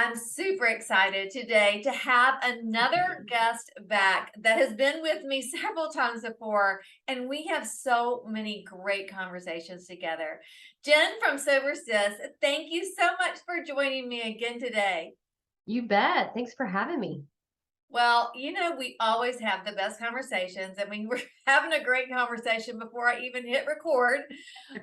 I'm super excited today to have another guest back that has been with me several times before, and we have so many great conversations together. Jenn from Sober Sis, thank you so much for joining me again today. You bet. Thanks for having me. Well, we always have the best conversations. I mean, we're having a great conversation before I even hit record.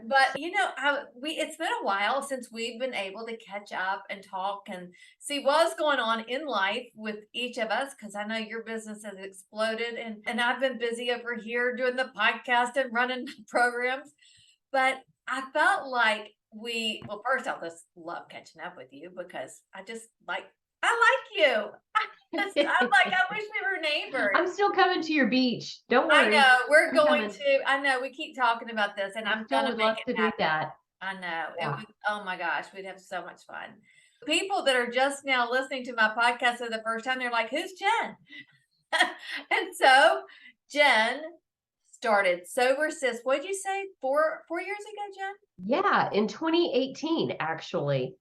But it's been a while since we've been able to catch up and talk and see what's going on in life with each of us. Because I know your business has exploded, and I've been busy over here doing the podcast and running programs. But I felt like first I'll just love catching up with you because I like you. I wish we were neighbors. I'm still coming to your beach. Don't I worry. know we're I'm going coming. to. I know we keep talking about this, and I I'm still gonna would make love it to do happen. that. I know it Yeah. would. Oh my gosh, we'd have so much fun. People that are just now listening to my podcast for the first time, they're like, "Who's Jenn?" And so Jenn started Sober Sis. What'd you say? Four years ago, Jenn? Yeah, in 2018, actually.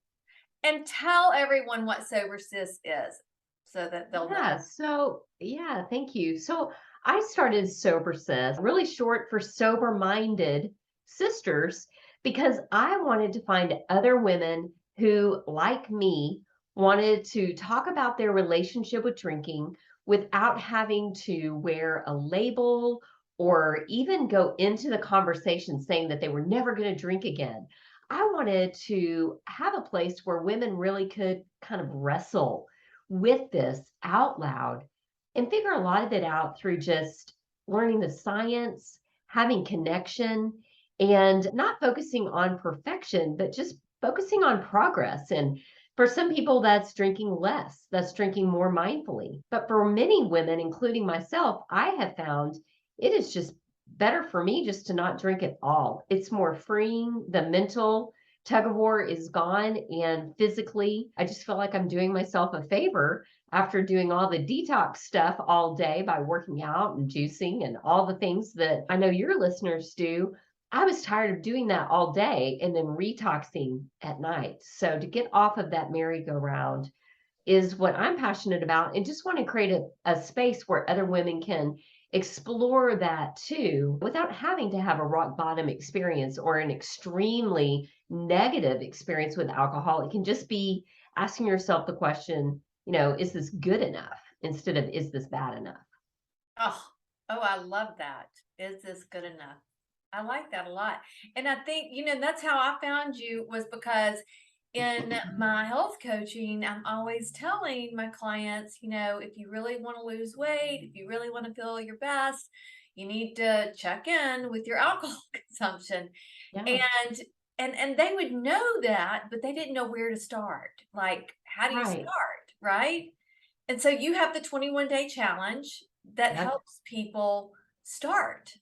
And tell everyone what Sober Sis is, so that they'll know. Thank you. So I started Sober Sis, really short for sober-minded sisters, because I wanted to find other women who, like me, wanted to talk about their relationship with drinking without having to wear a label or even go into the conversation saying that they were never going to drink again. I wanted to have a place where women really could kind of wrestle with this out loud and figure a lot of it out through just learning the science, having connection, and not focusing on perfection, but just focusing on progress. And for some people, that's drinking less, that's drinking more mindfully. But for many women, including myself, I have found it is just better for me just to not drink at all. It's more freeing. The mental tug of war is gone. And physically, I just feel like I'm doing myself a favor after doing all the detox stuff all day by working out and juicing and all the things that I know your listeners do. I was tired of doing that all day and then retoxing at night. So to get off of that merry-go-round is what I'm passionate about, and just want to create a space where other women can explore that too without having to have a rock bottom experience or an extremely negative experience with alcohol. It can just be asking yourself the question, is this good enough instead of is this bad enough? Oh, I love that. Is this good enough? I like that a lot. And I think, that's how I found you, was because in my health coaching, I'm always telling my clients, if you really want to lose weight, if you really want to feel your best, you need to check in with your alcohol consumption. Yeah, And and they would know that, but they didn't know where to start. Like, how do you right. start, right? And so you have the 21-day challenge that Yep. helps people start,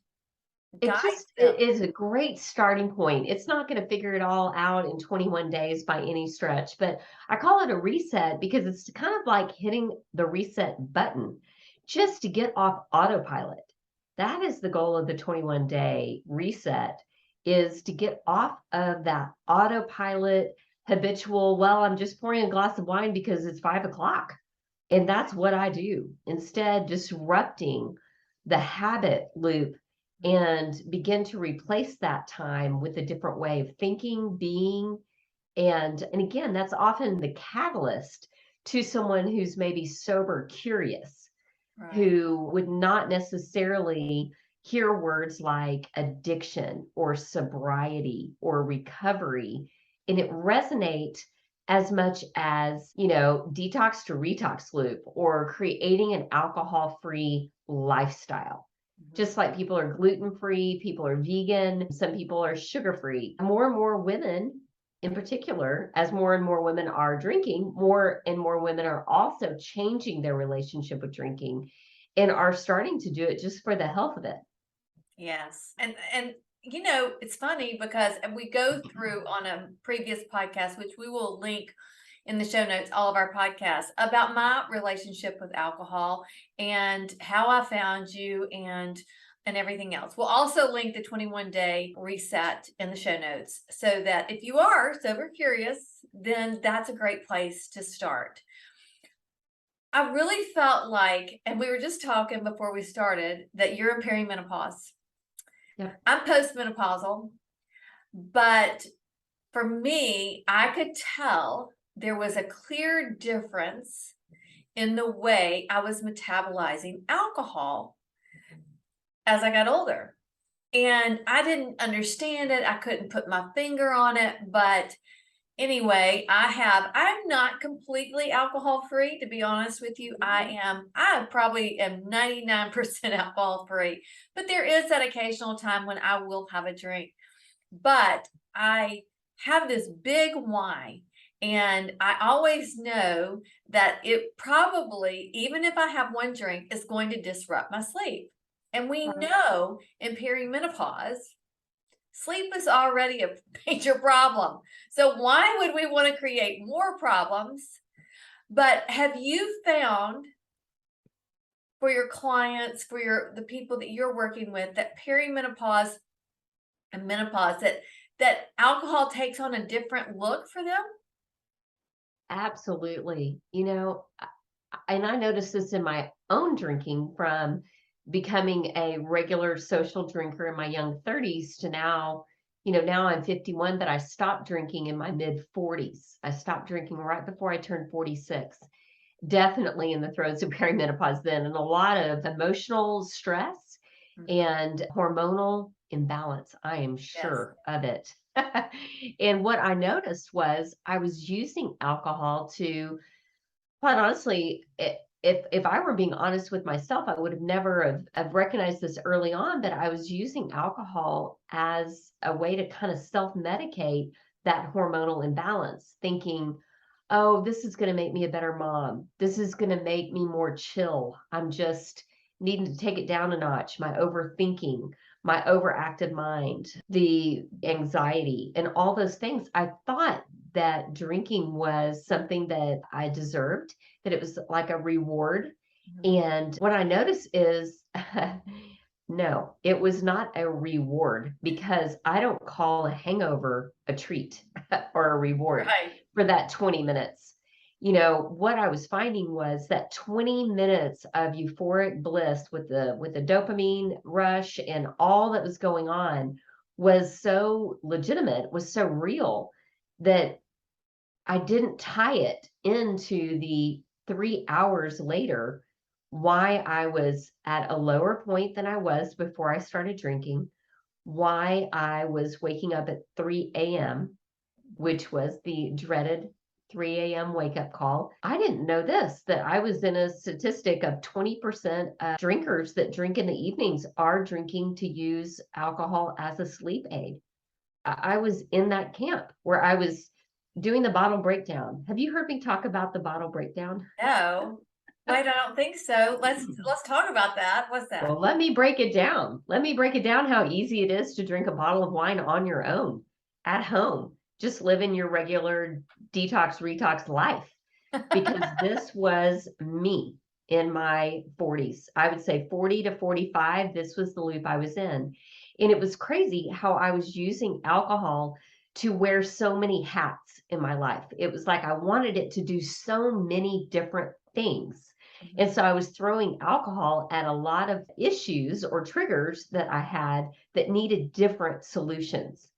It guide just them. it is a great starting point. It's not going to figure it all out in 21 days by any stretch, but I call it a reset because it's kind of like hitting the reset button just to get off autopilot. That is the goal of the 21-day reset, is to get off of that autopilot habitual, well, I'm just pouring a glass of wine because it's 5 o'clock. And that's what I do. Instead, disrupting the habit loop and begin to replace that time with a different way of thinking, being, and again, that's often the catalyst to someone who's maybe sober curious, Right. who would not necessarily hear words like addiction or sobriety or recovery and it resonate as much as, detox to retox loop or creating an alcohol free lifestyle. Mhm. Just like people are gluten free, people are vegan, some people are sugar free. More and more women, in particular, as more and more women are drinking, more and more women are also changing their relationship with drinking and are starting to do it just for the health of it. Yes. And it's funny because we go through on a previous podcast, which we will link in the show notes, all of our podcasts, about my relationship with alcohol and how I found you and and everything else. We'll also link the 21-day reset in the show notes so that if you are sober curious, then that's a great place to start. I really felt like, and we were just talking before we started, that you're in perimenopause. Yep. I'm postmenopausal, but for me, I could tell there was a clear difference in the way I was metabolizing alcohol as I got older. And I didn't understand it. I couldn't put my finger on it. But anyway, I'm not completely alcohol free, to be honest with you. I probably am 99% alcohol free, but there is that occasional time when I will have a drink. But I have this big why. And I always know that it probably, even if I have one drink, is going to disrupt my sleep. And we Right. know in perimenopause, sleep is already a major problem. So why would we want to create more problems? But have you found for your clients, for the people that you're working with, that perimenopause and menopause, that alcohol takes on a different look for them? Absolutely. And I noticed this in my own drinking from becoming a regular social drinker in my young 30s to now, now I'm 51, but I stopped drinking in my mid 40s. I stopped drinking right before I turned 46. Definitely in the throes of perimenopause then, and a lot of emotional stress and hormonal imbalance. I am Yes. sure of it. And what I noticed was I was using alcohol to, quite honestly, if I were being honest with myself, I would have never have recognized this early on, but I was using alcohol as a way to kind of self-medicate that hormonal imbalance, thinking, oh, this is going to make me a better mom. This is going to make me more chill. I'm just needing to take it down a notch. My overthinking, my overactive mind, the anxiety, and all those things. I thought that drinking was something that I deserved, that it was like a reward. Mhm. And what I noticed is no, it was not a reward, because I don't call a hangover a treat or a reward Right. for that 20 minutes. What I was finding was that 20 minutes of euphoric bliss with the dopamine rush and all that was going on was so legitimate, was so real, that I didn't tie it into the 3 hours later why I was at a lower point than I was before I started drinking, why I was waking up at 3 a.m., which was the dreaded 3 a.m. wake up call. I didn't know this, that I was in a statistic of 20% of drinkers that drink in the evenings are drinking to use alcohol as a sleep aid. I was in that camp where I was doing the bottle breakdown. Have you heard me talk about the bottle breakdown? No. Wait, I don't think so. Let's talk about that. What's that? Well, let me break it down. Let me break it down how easy it is to drink a bottle of wine on your own at home. Just living your regular detox-retox life. Because this was me in my 40s. I would say 40 to 45, this was the loop I was in. And it was crazy how I was using alcohol to wear so many hats in my life. It was like I wanted it to do so many different things. And so I was throwing alcohol at a lot of issues or triggers that I had that needed different solutions.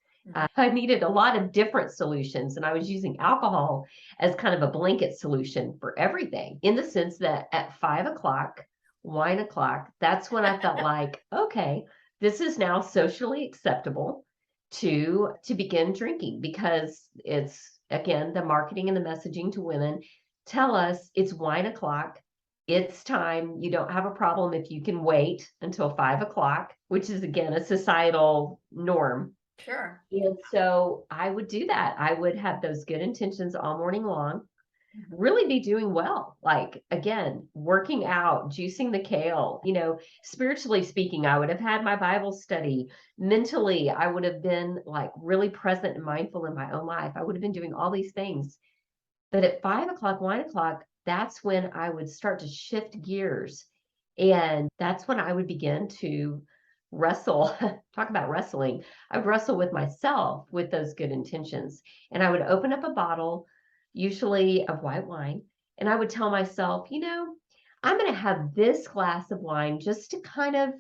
I needed a lot of different solutions, and I was using alcohol as kind of a blanket solution for everything, in the sense that at 5 o'clock, wine o'clock, that's when I felt like, okay, this is now socially acceptable to begin drinking, because it's, again, the marketing and the messaging to women tell us it's wine o'clock. It's time. You don't have a problem if you can wait until 5 o'clock, which is, again, a societal norm. Sure. And so I would do that. I would have those good intentions all morning long, Mhm. really be doing well. Like, again, working out, juicing the kale, spiritually speaking, I would have had my Bible study. Mentally, I would have been like really present and mindful in my own life. I would have been doing all these things. But at 5 o'clock, wine o'clock, that's when I would start to shift gears. And that's when I would begin to wrestle, talk about wrestling. I would wrestle with myself with those good intentions. And I would open up a bottle, usually of white wine, and I would tell myself, I'm going to have this glass of wine just to kind of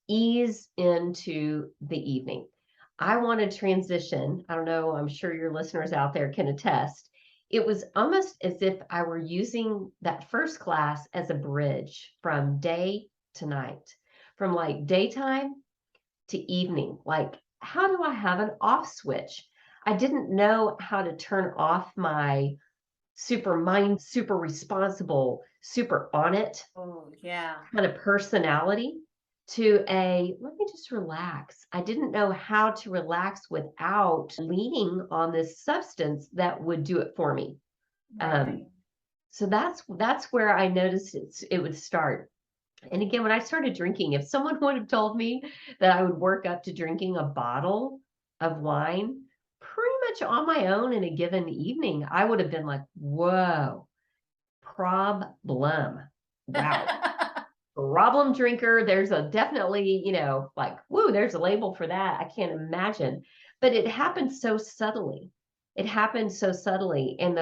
ease into the evening. I want to transition. I don't know, I'm sure your listeners out there can attest. It was almost as if I were using that first glass as a bridge from day to night, from like daytime to evening. Like, how do I have an off switch? I didn't know how to turn off my super mind, super responsible, super on it Oh, yeah. kind of personality to a let me just relax. I didn't know how to relax without leaning on this substance that would do it for me. Right. Um, so that's where I noticed it would start. And again, when I started drinking, if someone would have told me that I would work up to drinking a bottle of wine pretty much on my own in a given evening, I would have been like, whoa, problem. Wow. Problem drinker. There's a definitely, like, woo, there's a label for that. I can't imagine. But it happened so subtly. It happened so subtly. And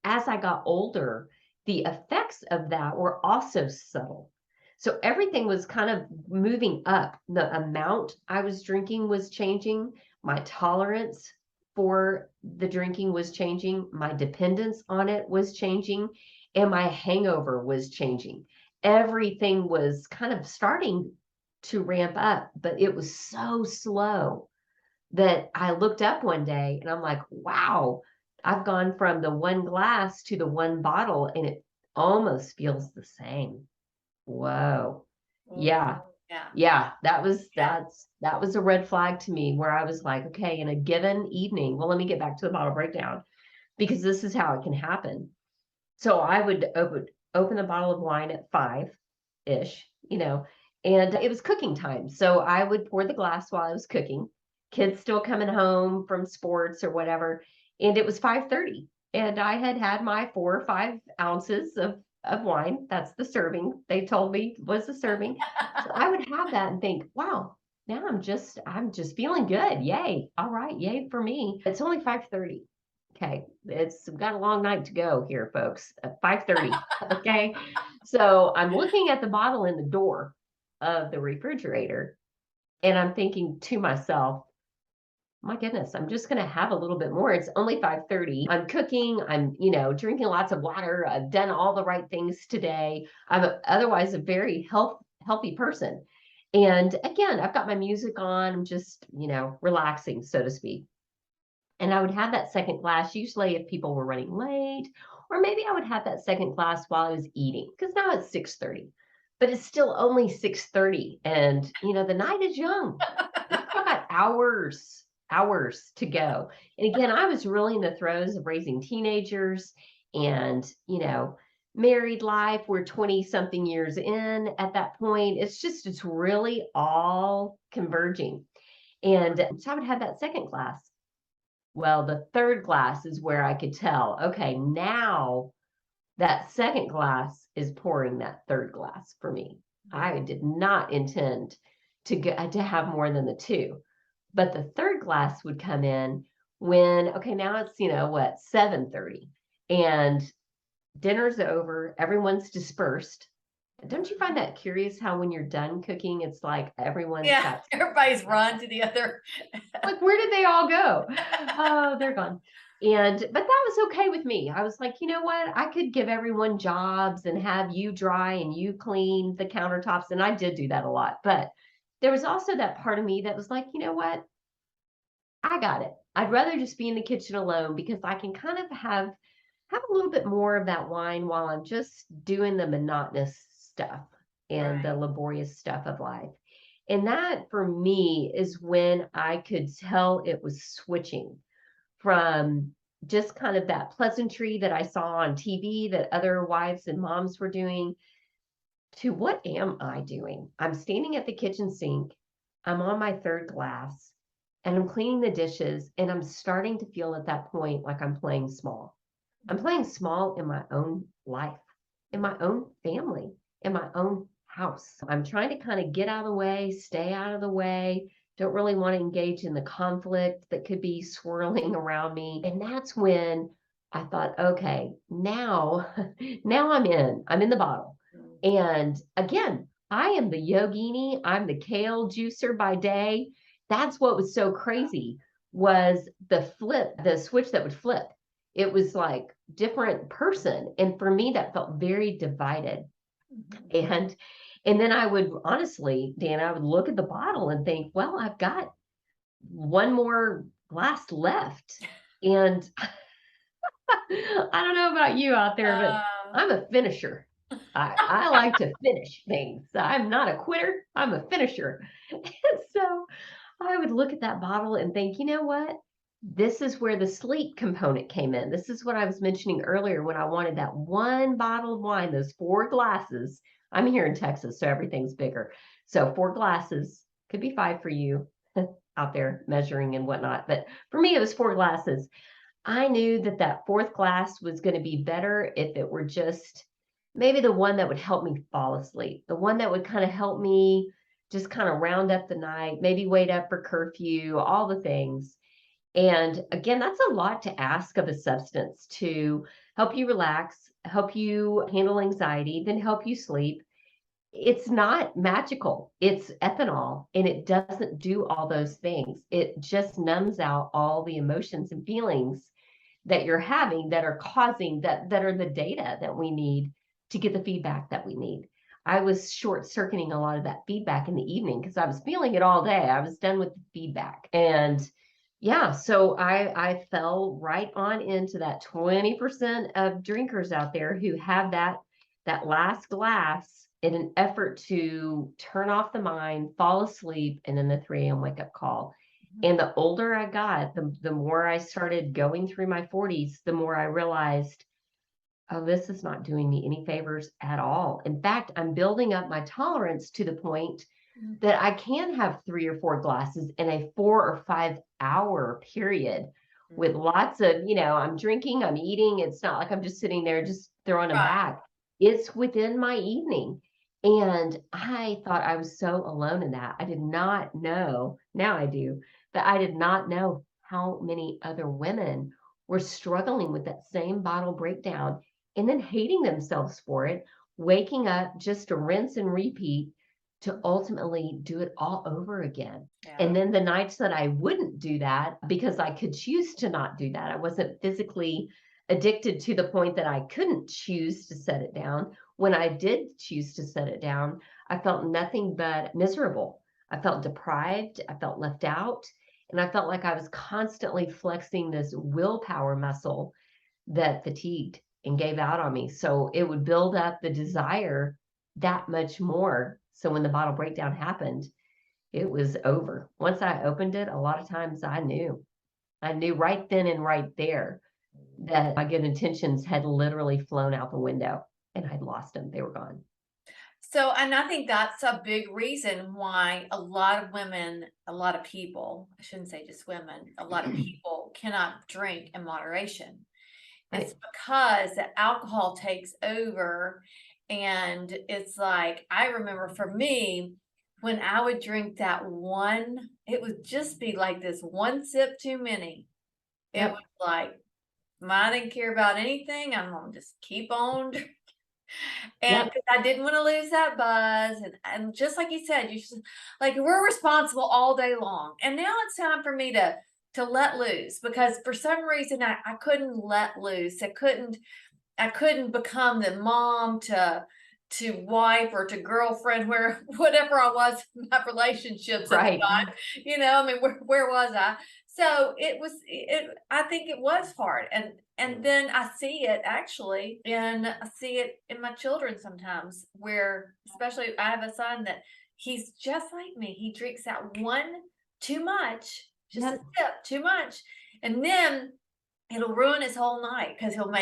as I got older, the effects of that were also subtle. So everything was kind of moving up. The amount I was drinking was changing. My tolerance for the drinking was changing. My dependence on it was changing. And my hangover was changing. Everything was kind of starting to ramp up, but it was so slow that I looked up one day and I'm like, wow, I've gone from the one glass to the one bottle and it almost feels the same. Whoa. Yeah. Oh, yeah. Yeah, that was Yeah. that was a red flag to me where I was like, okay, in a given evening, well, let me get back to the bottle breakdown because this is how it can happen. So I would open a bottle of wine at 5-ish, and it was cooking time. So I would pour the glass while I was cooking. Kids still coming home from sports or whatever, and it was 5:30, and I had had my 4 or 5 ounces of wine. That's the serving. They told me was the serving. So I would have that and think, wow, now I'm just feeling good. Yay. All right, yay for me. It's only 5:30. Okay, it's got a long night to go here, folks. At 5:30. Okay, so I'm looking at the bottle in the door of the refrigerator, and I'm thinking to myself, my goodness, I'm just going to have a little bit more. It's only 5:30. I'm cooking. I'm, drinking lots of water. I've done all the right things today. Otherwise a very healthy person. And again, I've got my music on. I'm just, relaxing, so to speak. And I would have that second glass usually if people were running late, or maybe I would have that second glass while I was eating because now it's 6:30, but it's still only 6:30, and the night is young. We've got hours to go. And again, I was really in the throes of raising teenagers and, married life. We're 20 something years in at that point. It's really all converging. And so I would have that second glass. Well, the third glass is where I could tell, okay, now that second glass is pouring that third glass for me. I did not intend to have more than the two. But the third glass would come in when, okay, now it's, 7:30 and dinner's over, everyone's dispersed. Don't you find that curious how when you're done cooking, it's like everyone's Yeah. got Everybody's run to the other. like, where did they all go? Oh, they're gone. But that was okay with me. I was like, you know what? I could give everyone jobs and have you dry and you clean the countertops. And I did do that a lot. But there was also that part of me that was like, you know what? I got it. I'd rather just be in the kitchen alone because I can kind of have a little bit more of that wine while I'm just doing the monotonous stuff and the Right. laborious stuff of life. And that for me is when I could tell it was switching from just kind of that pleasantry that I saw on TV that other wives and moms were doing to what am I doing? I'm standing at the kitchen sink. I'm on my third glass and I'm cleaning the dishes. And I'm starting to feel at that point like I'm playing small. I'm playing small in my own life, in my own family, in my own house. house. I'm trying to kind of get out of the way, stay out of the way. Don't really want to engage in the conflict that could be swirling around me. And that's when I thought, okay, now, now I'm in the bottle. And again, I am the yogini. I'm the kale juicer by day. That's what was so crazy was the switch that would flip. It was like different person. And for me, that felt very divided. And then I would honestly, Dan, I would look at the bottle and think, well, I've got one more glass left. And I don't know about you out there, but Uh, I'm a finisher. I like to finish things. I'm not a quitter, I'm a finisher. And so I would look at that bottle and think, you know what? This is where the sleep component came in. This is what I was mentioning earlier when I wanted that one bottle of wine, those 4 glasses. I'm here in Texas, so everything's bigger. So 4 glasses, could be 5 for you out there measuring and whatnot. But for me, it was 4 glasses. I knew that that fourth glass was going to be better if it were just maybe the one that would help me fall asleep, the one that would kind of help me just kind of round up the night, maybe wait up for curfew, all the things. And again, that's a lot to ask of a substance to help you relax, help you handle anxiety, then help you sleep. It's not magical. It's ethanol and it doesn't do all those things. It just numbs out all the emotions and feelings that you're having that are causing that are the data that we need to get the feedback that we need. I was short circuiting a lot of that feedback in the evening because I was feeling it all day. I was done with the feedback. And yeah, so I fell right on into that 20% of drinkers out there who have that last glass in an effort to turn off the mind, fall asleep, and then the 3 a.m. wake up call. And the older I got, the more I started going through my 40s, the more I realized, oh, this is not doing me any favors at all. In fact, I'm building up my tolerance to the point that I can have 3 or 4 glasses in a 4 or 5 hour period with lots of, I'm drinking, I'm eating. It's not like I'm just sitting there just throwing them right. back. It's within my evening. And I thought I was so alone in that. I did not know, now I do, but I did not know how many other women were struggling with that same bottle breakdown and then hating themselves for it, waking up just to rinse and repeat to ultimately do it all over again. Yeah. And then the nights that I wouldn't do that because I could choose to not do that, I wasn't physically addicted to the point that I couldn't choose to set it down. When I did choose to set it down, I felt nothing but miserable. I felt deprived. I felt left out. And I felt like I was constantly flexing this willpower muscle that fatigued and gave out on me. So it would build up the desire that much more. So when the bottle breakdown happened, it was over. Once I opened it, a lot of times I knew right then and right there that my good intentions had literally flown out the window and I'd lost them. They were gone. So, and I think that's a big reason why a lot of women, a lot of people, I shouldn't say just women, a lot of people cannot drink in moderation. It's Right. because the alcohol takes over. And it's like, I remember for me, when I would drink that one, it would just be like this one sip too many. It was Yep. like, I didn't care about anything. I'm gonna just keep on. And Yep. 'cause I didn't want to lose that buzz. And just like you said, you should, like, we're responsible all day long. And now it's time for me to let loose because for some reason I couldn't let loose. I couldn't become the mom to wife or to girlfriend where whatever I was in my relationships at the Right. time, I mean, where was I? So I think it was hard. And then I see it actually, and I see it in my children sometimes where, especially I have a son that he's just like me. He drinks that one too much, just a Yep. sip too much. And then it'll ruin his whole night because he'll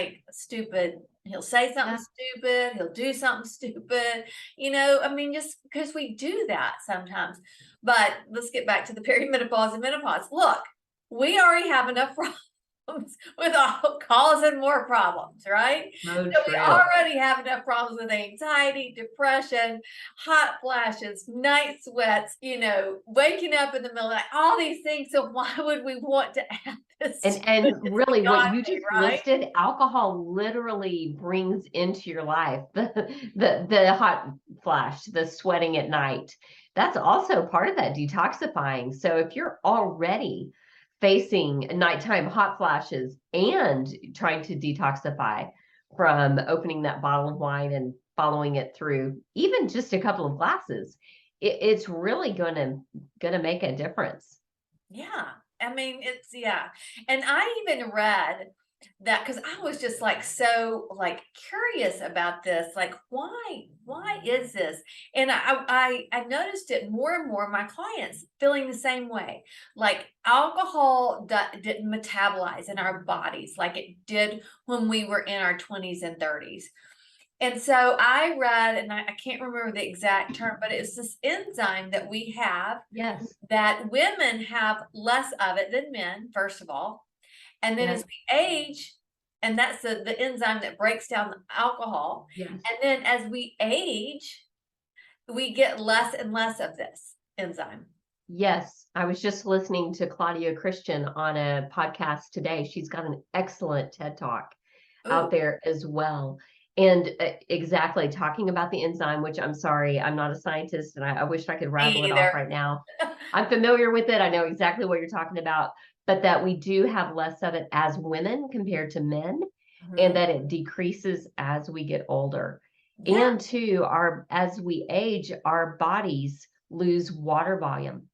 say something Yep. stupid, he'll do something stupid, I mean, just because we do that sometimes. But let's get back to the perimenopause and menopause. Look, we already have enough without causing more problems, right? So So we true. already have enough problems with anxiety, depression, hot flashes, night sweats, waking up in the middle of the night, all these things. So why would we want to add this to And it? It's really what beyond you me, just right? listed, alcohol literally brings into your life the hot flash, the sweating at night. That's also part of that detoxifying. So if you're already facing nighttime hot flashes and trying to detoxify from opening that bottle of wine and following it through even just a couple of glasses, it's really gonna make a difference. Yeah. I mean, yeah. And I even read that because I was just like so like curious about this, like why is this? And I noticed it more and more, my clients feeling the same way. Like alcohol didn't metabolize in our bodies like it did when we were in our 20s and 30s. And so I read, and I can't remember the exact term, but it's this enzyme that we have Yes, that women have less of it than men, first of all. And then as yes, we age, and that's the enzyme that breaks down the alcohol. yes. And then as we age, we get less and less of this enzyme. Yes, I was just listening to Claudia Christian on a podcast today. She's got an excellent TED Talk out Oh, there as well. And exactly talking about the enzyme, which I'm sorry, I'm not a scientist and I wish I could rattle me it off either. right now. I'm familiar with it. I know exactly what you're talking about, but that we do have less of it as women compared to men, and Mhm. that it decreases as we get older. Yeah, And two, as we age, our bodies lose water volume.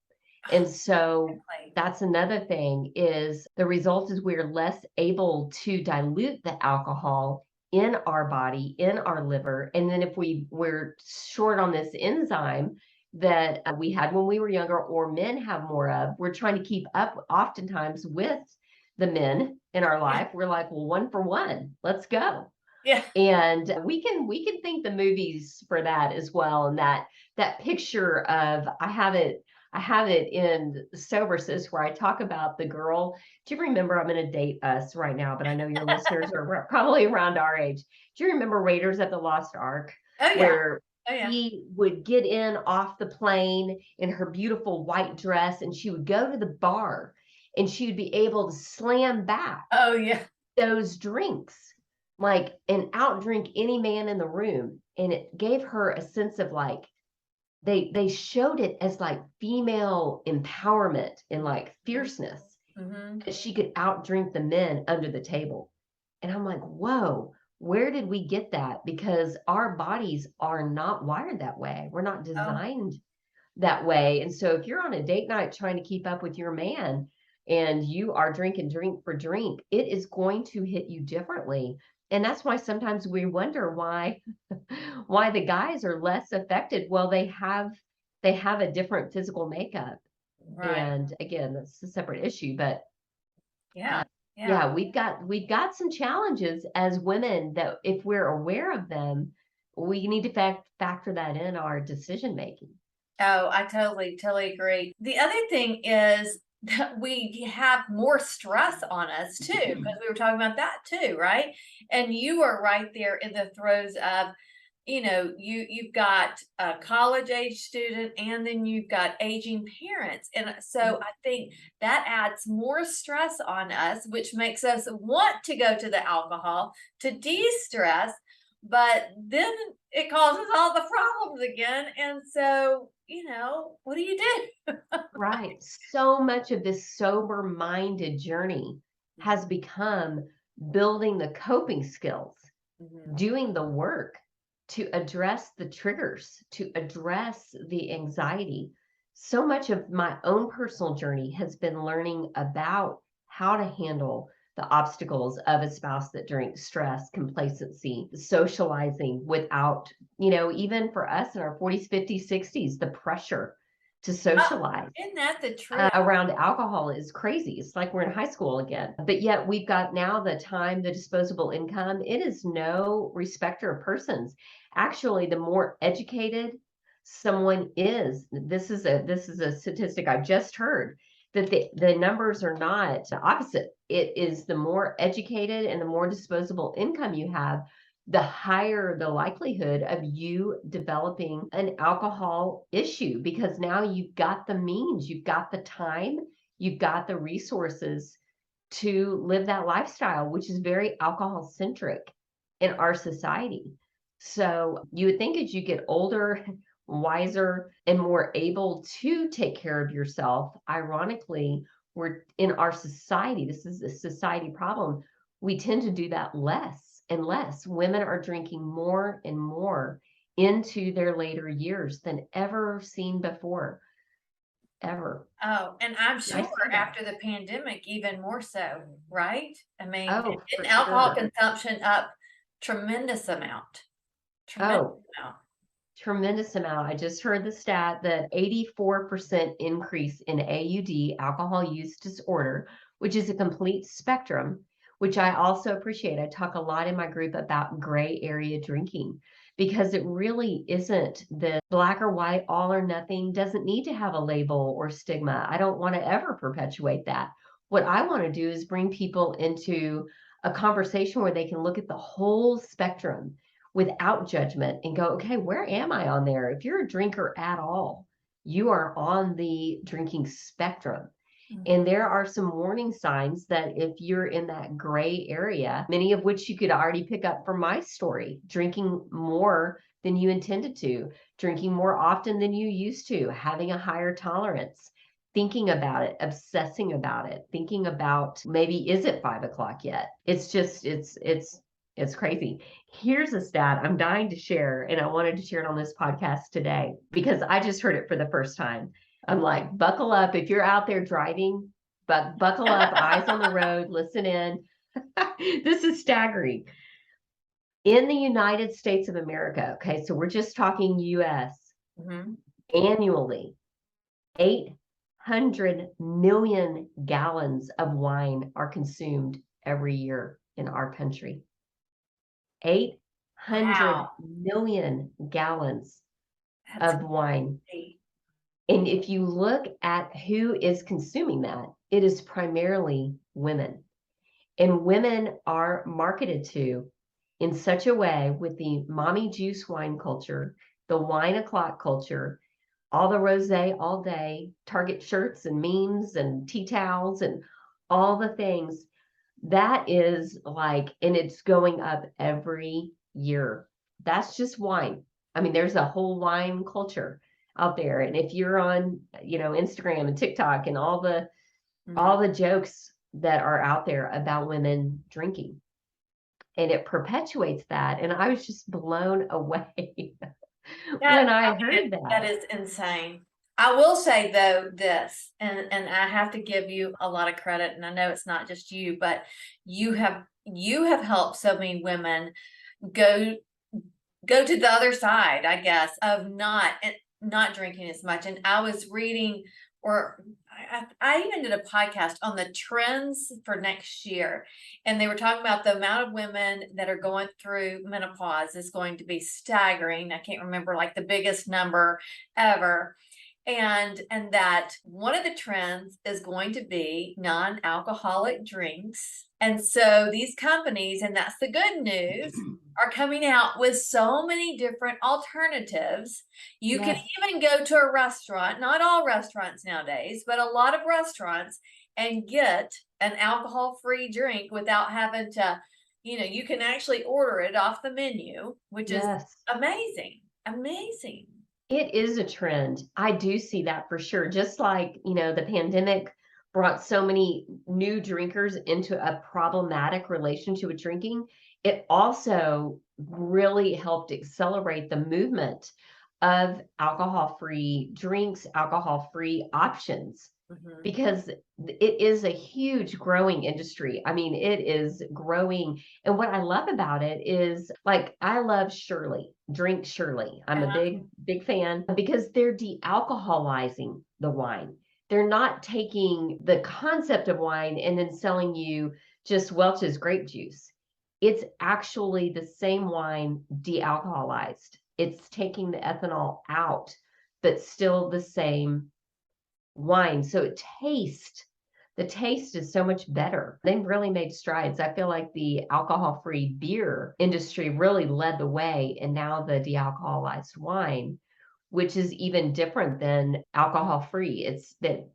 And so exactly. that's another thing is the result is we're less able to dilute the alcohol in our body, in our liver. And then if we're short on this enzyme that we had when we were younger or men have more of, we're trying to keep up oftentimes with the men in our Yeah, life. We're like, well, one for one, let's go. yeah. And we can thank the movies for that as well. And that picture of I have it in Sober Sis where I talk about the girl. Do you remember? I'm going to date us right now, but I know your listeners are probably around our age. Do you remember Raiders of the Lost Ark, Oh yeah. where Oh yeah. she would get in off the plane in her beautiful white dress and she would go to the bar and she would be able to slam back Oh yeah. those drinks, like, and outdrink any man in the room. And it gave her a sense of like, they showed it as like female empowerment and like fierceness, Mm-hmm. that she could outdrink the men under the table. And I'm like, whoa, where did we get that? Because our bodies are not wired that way. We're not Oh, designed that way. And so if you're on a date night trying to keep up with your man and you are drinking drink for drink, it is going to hit you differently. And that's why sometimes we wonder why why the guys are less affected. Well, they have a different physical makeup. right. And again, that's a separate issue, but Yeah. uh, Yeah. yeah, we've got some challenges as women that if we're aware of them, we need to factor that in our decision making. Oh, I totally agree. The other thing is that we have more stress on us too, because we were talking about that too, right? And you are right there in the throes of, you've got a college age student and then you've got aging parents. And so I think that adds more stress on us, which makes us want to go to the alcohol to de-stress, but then it causes all the problems again. And so, what do you do? Right. So much of this sober minded journey has become building the coping skills, Mhm. doing the work to address the triggers, to address the anxiety. So much of my own personal journey has been learning about how to handle the obstacles of a spouse that drinks, stress, complacency, socializing without, even for us in our 40s, 50s, 60s, the pressure to Oh, socialize isn't that the truth? around alcohol is crazy. It's like we're in high school again. But yet we've got now the time, the disposable income. It is no respecter of persons. Actually, the more educated someone is, this is a statistic I just heard that the numbers are not opposite. it is the more educated and the more disposable income you have, the higher the likelihood of you developing an alcohol issue, because now you've got the means, you've got the time, you've got the resources to live that lifestyle, which is very alcohol centric in our society. So you would think as you get older, wiser, and more able to take care of yourself, ironically, we're in our society, this is a society problem. We tend to do that less and less. Women are drinking more and more into their later years than ever seen before, ever. Oh, and I'm I sure see that. after the pandemic, even more so, right? I mean, Oh, for alcohol sure. consumption up tremendous amount, tremendous Oh, amount. tremendous amount. I just heard the stat that 84% increase in AUD, alcohol use disorder, which is a complete spectrum, which I also appreciate. I talk a lot in my group about gray area drinking because it really isn't the black or white, all or nothing, doesn't need to have a label or stigma. I don't want to ever perpetuate that. What I want to do is bring people into a conversation where they can look at the whole spectrum without judgment and go, okay, where am I on there? If you're a drinker at all, you are on the drinking spectrum. And Mhm. there are some warning signs that if you're in that gray area, many of which you could already pick up from my story, drinking more than you intended to, drinking more often than you used to, having a higher tolerance, thinking about it, obsessing about it, thinking about maybe is it 5 o'clock yet? It's just, it's crazy. Here's a stat I'm dying to share, and I wanted to share it on this podcast today because I just heard it for the first time. I'm like, buckle up if you're out there driving, but buckle up, eyes on the road, listen in. This is staggering. In the United States of America, okay, so we're just talking US, Mhm. annually, 800 million gallons of wine are consumed every year in our country. 800 Wow, million gallons that's of wine. great. And if you look at who is consuming that, it is primarily women. And women are marketed to in such a way with the mommy juice wine culture, the wine o'clock culture, all the rosé all day, Target shirts and memes and tea towels and all the things. That is like, and it's going up every year. That's just wine. I mean, there's a whole wine culture out there. And if you're on, Instagram and TikTok and Mhm. all the jokes that are out there about women drinking, and it perpetuates that. And I was just blown away That when I I mean, heard that that. is insane. I will say though this, and I have to give you a lot of credit, and I know it's not just you, but you have helped so many women go go to the other side, I guess, of not drinking as much. And I was reading, or I even did a podcast on the trends for next year, and they were talking about the amount of women that are going through menopause is going to be staggering. I can't remember like the biggest number ever, and that one of the trends is going to be non-alcoholic drinks. And so these companies, and that's the good news, are coming out with so many different alternatives. You can Yes, even go to a restaurant, not all restaurants nowadays, but a lot of restaurants, and get an alcohol-free drink without having to, you can actually order it off the menu, which is yes. amazing. Amazing. It is a trend. I do see that for sure. Just like, the pandemic brought so many new drinkers into a problematic relationship with drinking, it also really helped accelerate the movement of alcohol-free drinks, alcohol-free options, Mhm. because it is a huge growing industry. I mean, it is growing. And what I love about it is like, I love Shirley, drink Shirley. I'm a Uh-huh. big fan because they're de-alcoholizing the wine. They're not taking the concept of wine and then selling you just Welch's grape juice. It's actually the same wine de-alcoholized. It's taking the ethanol out, but still the same wine. So it tastes the taste is so much better. They've really made strides. I feel like the alcohol-free beer industry really led the way, and now the de-alcoholized wine, which is even different than alcohol-free. It's that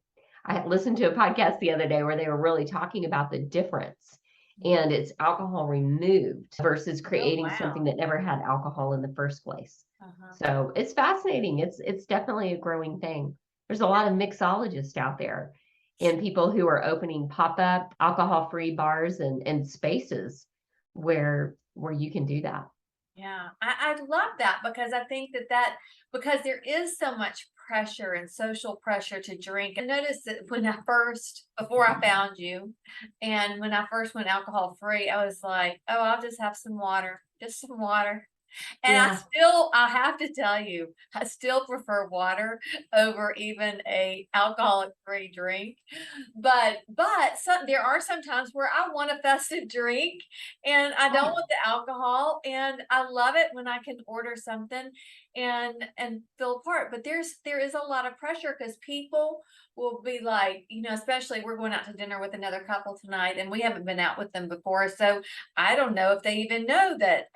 I listened to a podcast the other day where they were really talking about the difference. And it's alcohol removed versus Oh, creating something wow. that never had alcohol in the first place. Uh-huh. So it's fascinating. It's definitely a growing thing. There's a lot of mixologists out there and people who are opening pop-up alcohol-free bars and spaces where you can do that. Yeah, I love that because I think that because there is so much pressure and social pressure to drink. I noticed that before I found you, and when I first went alcohol free, I was like, oh, I'll just have some water, just some water. And Yeah, I have to tell you, I still prefer water over even a alcoholic free drink. There are some times where I want a festive drink and I don't right. want the alcohol, and I love it when I can order something and feel apart. But there is a lot of pressure because people will be like, especially we're going out to dinner with another couple tonight, and we haven't been out with them before, so I don't know if they even know that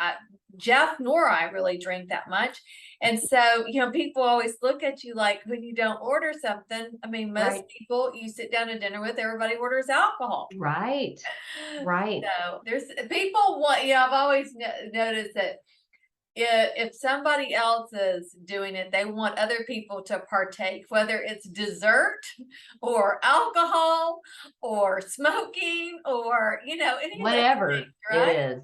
Jeff nor I really drink that much. And so, people always look at you like when you don't order something. I mean, most Right. people you sit down to dinner with, everybody orders alcohol. Right. Right. So there's people want, I've always noticed that if somebody else is doing it, they want other people to partake, whether it's dessert or alcohol or smoking or, any of those Whatever things, it right? is.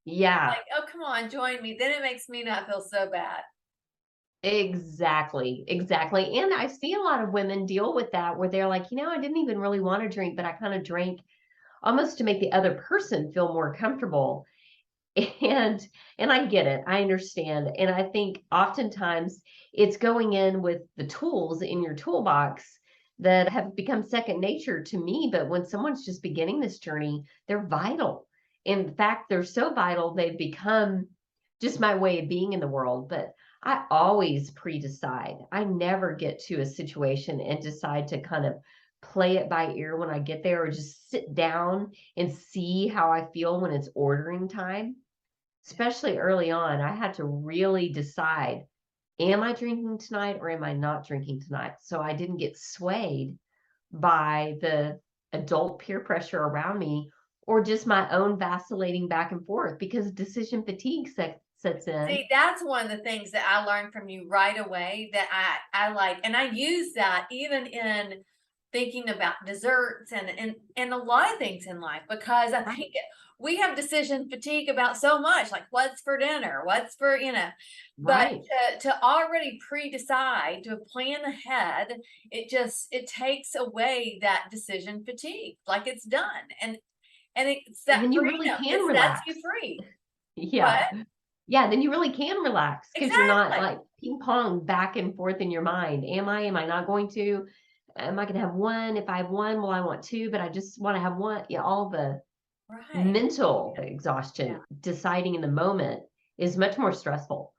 Yeah. Like, oh, come on, join me. Then it makes me not feel so bad. Exactly, exactly. And I see a lot of women deal with that where they're like, I didn't even really want to drink, but I kind of drank almost to make the other person feel more comfortable. And and I get it. I understand. And I think oftentimes it's going in with the tools in your toolbox that have become second nature to me, but when someone's just beginning this journey, they're vital. In fact, they're so vital they've become just my way of being in the world. But I always pre-decide. I never get to a situation and decide to kind of play it by ear when I get there or just sit down and see how I feel when it's ordering time. Especially early on, I had to really decide, am I drinking tonight or am I not drinking tonight? So I didn't get swayed by the adult peer pressure around me or just my own vacillating back and forth because decision fatigue sets in. See, that's one of the things that I learned from you right away that I like, and I use that even in thinking about desserts and a lot of things in life because I Right. think we have decision fatigue about so much, like what's for dinner, what's for, but Right. to already pre-decide, to plan ahead, it takes away that decision fatigue, like it's done. And it's And that then you really freedom. It can sets relax. you free. What? Yeah. Yeah, then you really can relax because you're not Exactly. like ping pong back and forth in your mind. Am I not going to? Am I going to have one? If I have one, will I want two? But I just want to have one. Yeah, all the Right. mental Yeah. exhaustion, deciding in the moment is much more stressful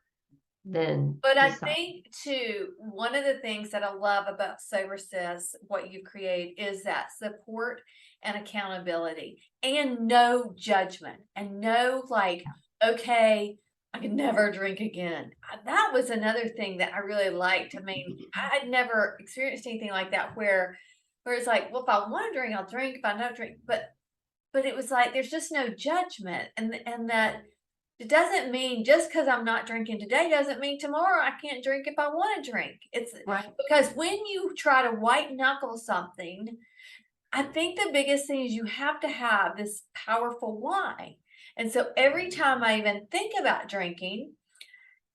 than But I decide. think too, one of the things that I love about Sober Sis, what you create, is that support and accountability and no judgment and no like, okay, I can never drink again. That was another thing that I really liked. I mean, I'd never experienced anything like that where it's like, well, if I want to drink, I'll drink. If I don't drink, but it was like there's just no judgment and that it doesn't mean just because I'm not drinking today doesn't mean tomorrow I can't drink if I want to drink. It's Right. because when you try to white knuckle something, I think the biggest thing is you have to have this powerful why. And so every time I even think about drinking,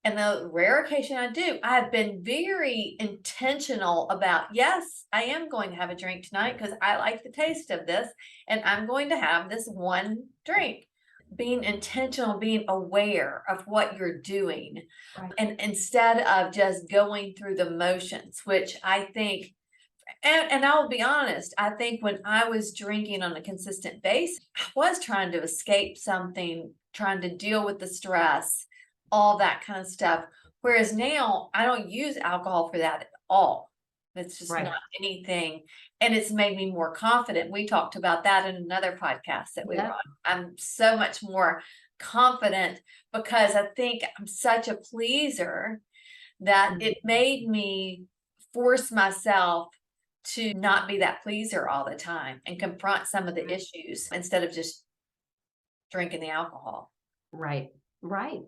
and the rare occasion I do, I have been very intentional about, yes, I am going to have a drink tonight because I like the taste of this, and I'm going to have this one drink. Being intentional, being aware of what you're doing, Right. and instead of just going through the motions, which I think, and I'll be honest, I think when I was drinking on a consistent basis, I was trying to escape something, trying to deal with the stress, all that kind of stuff. Whereas now I don't use alcohol for that at all. It's just not Right. anything, and it's made me more confident. We talked about that in another podcast that we were Yep. on. I'm so much more confident because I think I'm such a pleaser that Mhm. it made me force myself to not be that pleaser all the time and confront some of the issues instead of just drinking the alcohol. Right. Right.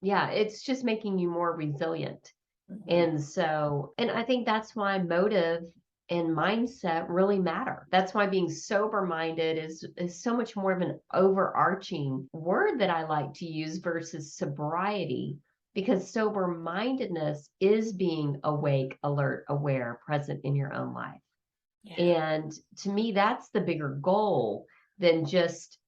Yeah, it's just making you more resilient. Mhm. And so, and I think that's why motive and mindset really matter. That's why being sober minded is so much more of an overarching word that I like to use versus sobriety, because sober mindedness is being awake, alert, aware, present in your own life. Yeah. And to me, that's the bigger goal than just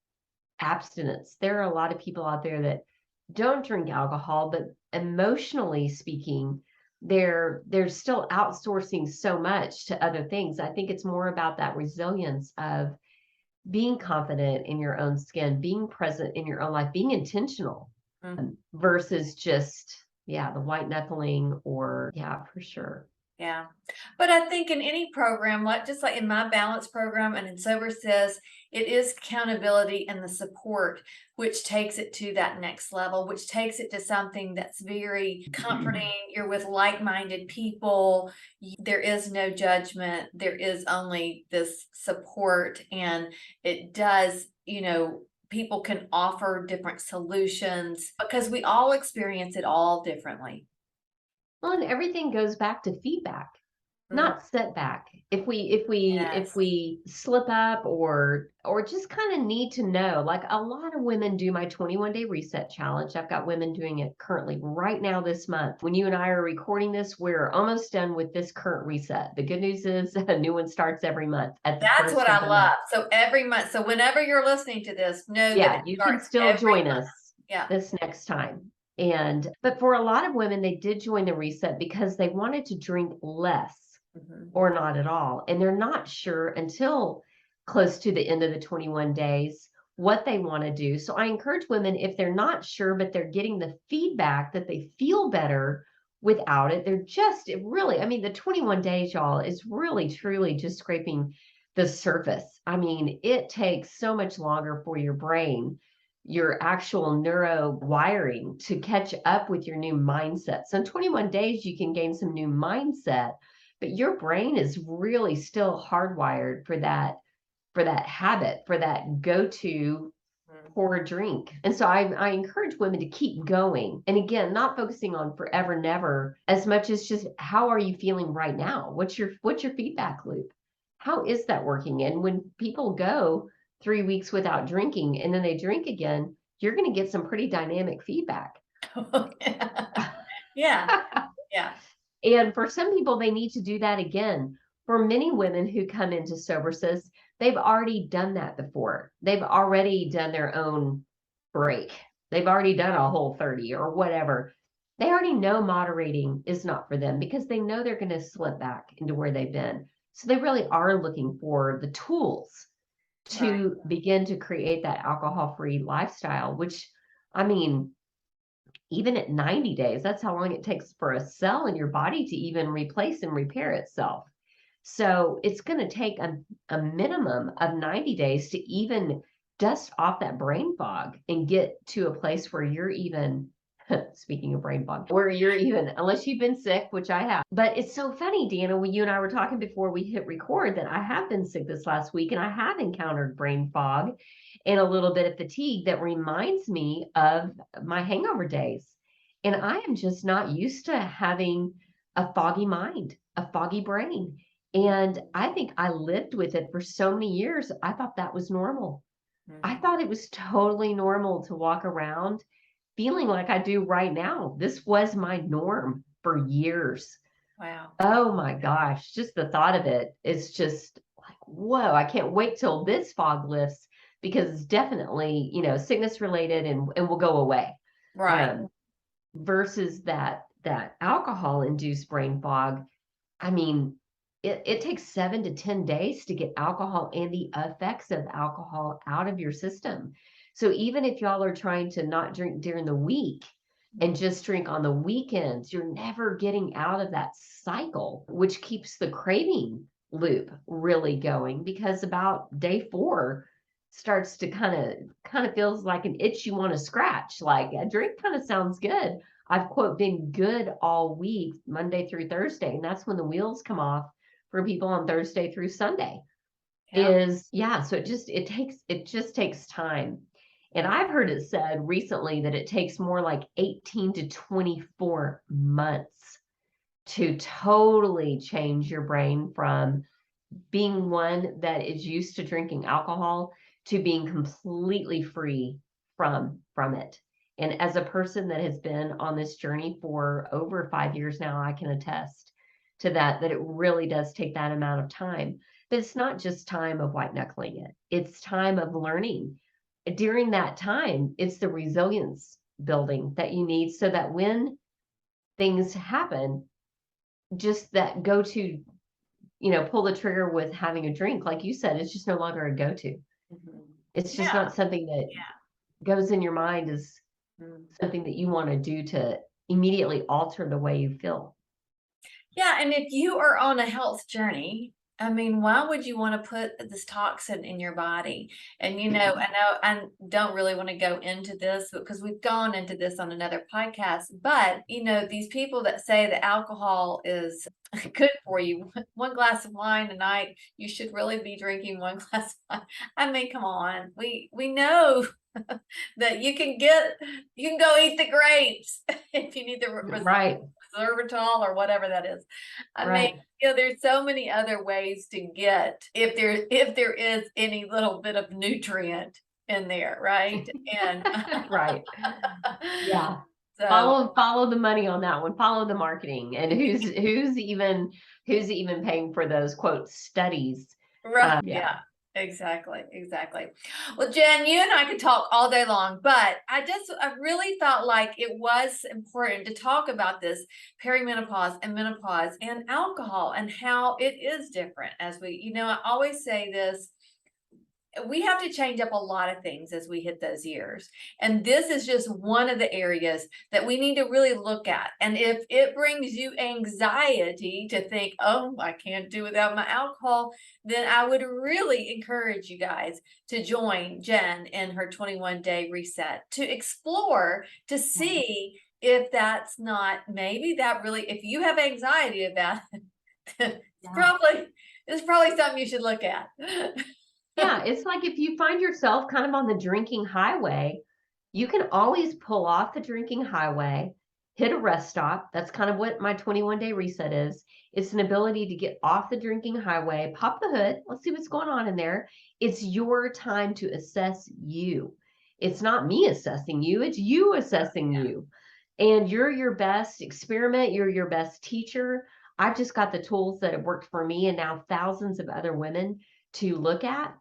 abstinence. There are a lot of people out there that don't drink alcohol, but emotionally speaking, they're still outsourcing so much to other things. I think it's more about that resilience of being confident in your own skin, being present in your own life, being intentional, Mm. versus just, yeah, the white knuckling or, yeah, for sure. Yeah. But I think in any program, like just like in my balance program and in Sober Sis, it is accountability and the support, which takes it to that next level, which takes it to something that's very comforting. You're with like-minded people. There is no judgment. There is only this support. And it does, people can offer different solutions because we all experience it all differently. Well, and everything goes back to feedback, Mm, not setback. If yes. we slip up or just kind of need to know, like a lot of women do my 21-day reset challenge. I've got women doing it currently right now this month. When you and I are recording this, we're almost done with this current reset. The good news is a new one starts every month at the That's what first of I the month. love. So every month, so whenever you're listening to this, know that Yeah, it you can starts still every join month. us Yeah. this next time. And but for a lot of women, they did join the reset because they wanted to drink less Mhm. or not at all. And they're not sure until close to the end of the 21 days what they want to do. So I encourage women, if they're not sure, but they're getting the feedback that they feel better without it, they're just it really, I mean, the 21 days, y'all, is really truly just scraping the surface. I mean, it takes so much longer for your brain, your actual neuro wiring to catch up with your new mindset. So in 21 days, you can gain some new mindset, but your brain is really still hardwired for that habit, for that go-to Mhm. pour a drink. And so I encourage women to keep going. And again, not focusing on forever, never, as much as just how are you feeling right now? What's your feedback loop? How is that working? And when people go 3 weeks without drinking and then they drink again, you're going to get some pretty dynamic feedback. Yeah. Yeah. And for some people, they need to do that again. For many women who come into Sober Sis, they've already done that before. They've already done their own break. They've already done a whole 30 or whatever. They already know moderating is not for them because they know they're going to slip back into where they've been. So they really are looking for the tools Right. to begin to create that alcohol-free lifestyle, which, I mean, even at 90 days, that's how long it takes for a cell in your body to even replace and repair itself. So it's going to take a minimum of 90 days to even dust off that brain fog and get to a place where you're even, speaking of brain fog, where you're even, unless you've been sick, which I have. But it's so funny, Deanna, when you and I were talking before we hit record, that I have been sick this last week and I have encountered brain fog and a little bit of fatigue that reminds me of my hangover days. And I am just not used to having a foggy mind, a foggy brain. And I think I lived with it for so many years. I thought that was normal. I Mhm. thought it was totally normal to walk around feeling like I do right now. This was my norm for years. Wow. Oh my gosh, just the thought of it is just like, whoa, I can't wait till this fog lifts because it's definitely, sickness related and will go away. Right. Um, versus that alcohol induced brain fog. I mean, it takes 7 to 10 days to get alcohol and the effects of alcohol out of your system. So even if y'all are trying to not drink during the week, and just drink on the weekends, you're never getting out of that cycle, which keeps the craving loop really going, because about day 4 starts to kind of feels like an itch you want to scratch. Like a drink kind of sounds good. I've quote been good all week, Monday through Thursday, and that's when the wheels come off for people on Thursday through Sunday. Yeah. Is yeah, so it just takes time. And I've heard it said recently that it takes more like 18 to 24 months to totally change your brain from being one that is used to drinking alcohol to being completely free from it. And as a person that has been on this journey for over 5 years now, I can attest to that it really does take that amount of time. But it's not just time of white knuckling it. It's time of learning. During that time, it's the resilience building that you need so that when things happen, just that go to, pull the trigger with having a drink, like you said, it's just no longer a go-to. Mhm. It's just Yeah. not something that Yeah. goes in your mind as Mm. something that you want to do to immediately alter the way you feel. Yeah, and if you are on a health journey, I mean, why would you want to put this toxin in your body? And I know I don't really want to go into this because we've gone into this on another podcast, but these people that say that alcohol is good for you, one glass of wine a night, you should really be drinking one glass of wine. I mean, come on. We know that you can go eat the grapes if you need the Right, resveratrol or whatever that is. I mean, right, there's so many other ways to get if there is any little bit of nutrient in there, right? And right. Yeah. so Follow the money on that one. Follow the marketing, and who's even paying for those quote studies. right, Yeah. yeah, exactly, exactly. Well, Jen, you and I could talk all day long, but I really felt like it was important to talk about this perimenopause and menopause and alcohol and how it is different as I always say this. We have to change up a lot of things as we hit those years. And this is just one of the areas that we need to really look at. And if it brings you anxiety to think, oh, I can't do without my alcohol, then I would really encourage you guys to join Jen in her 21-day reset to explore, to see if that's not maybe that really, if you have anxiety about it, Yeah. it's probably something you should look at. Yeah, it's like if you find yourself kind of on the drinking highway, you can always pull off the drinking highway, hit a rest stop. That's kind of what my 21-day reset is. It's an ability to get off the drinking highway, pop the hood, let's see what's going on in there. It's your time to assess you. It's not me assessing you, it's you assessing you. And you're your best experiment, you're your best teacher. I've just got the tools that have worked for me and now thousands of other women to look at.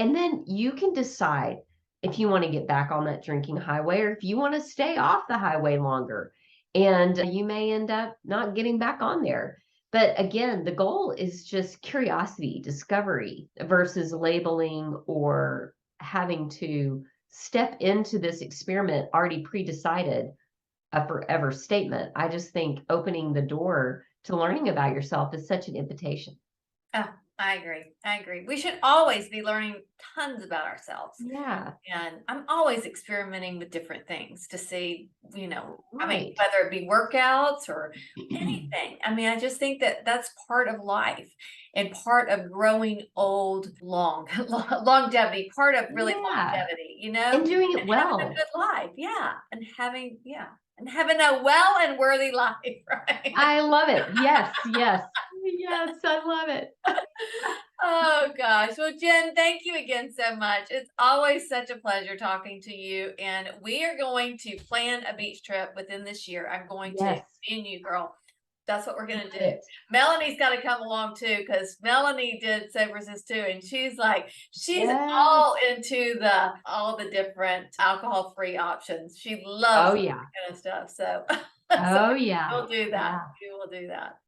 And then you can decide if you want to get back on that drinking highway or if you want to stay off the highway longer. And you may end up not getting back on there. But again, the goal is just curiosity, discovery versus labeling or having to step into this experiment already pre-decided a forever statement. I just think opening the door to learning about yourself is such an invitation. Oh, I agree. I agree. We should always be learning tons about ourselves. Yeah, And I'm always experimenting with different things to see, I mean, right. whether it be workouts or anything. I mean, I just think that that's part of life and part of growing old, longevity, part of really Yeah. longevity, And doing and it having a well. good life. Yeah. And having a well and worthy life, right? I love it. Yes, yes. Yes, I love it. Oh gosh. Well, Jen, thank you again so much. It's always such a pleasure talking to you. And we are going to plan a beach trip within this year. I'm going to, Yes, me and you, girl. That's what we're love going to do. it. Melanie's got to come along too, because Melanie did Sober Sis too. And she's Yes. all into all the different alcohol free options. She loves Oh, that yeah. kind of stuff. So, so Oh, yeah. we'll do that. Yeah. We will do that.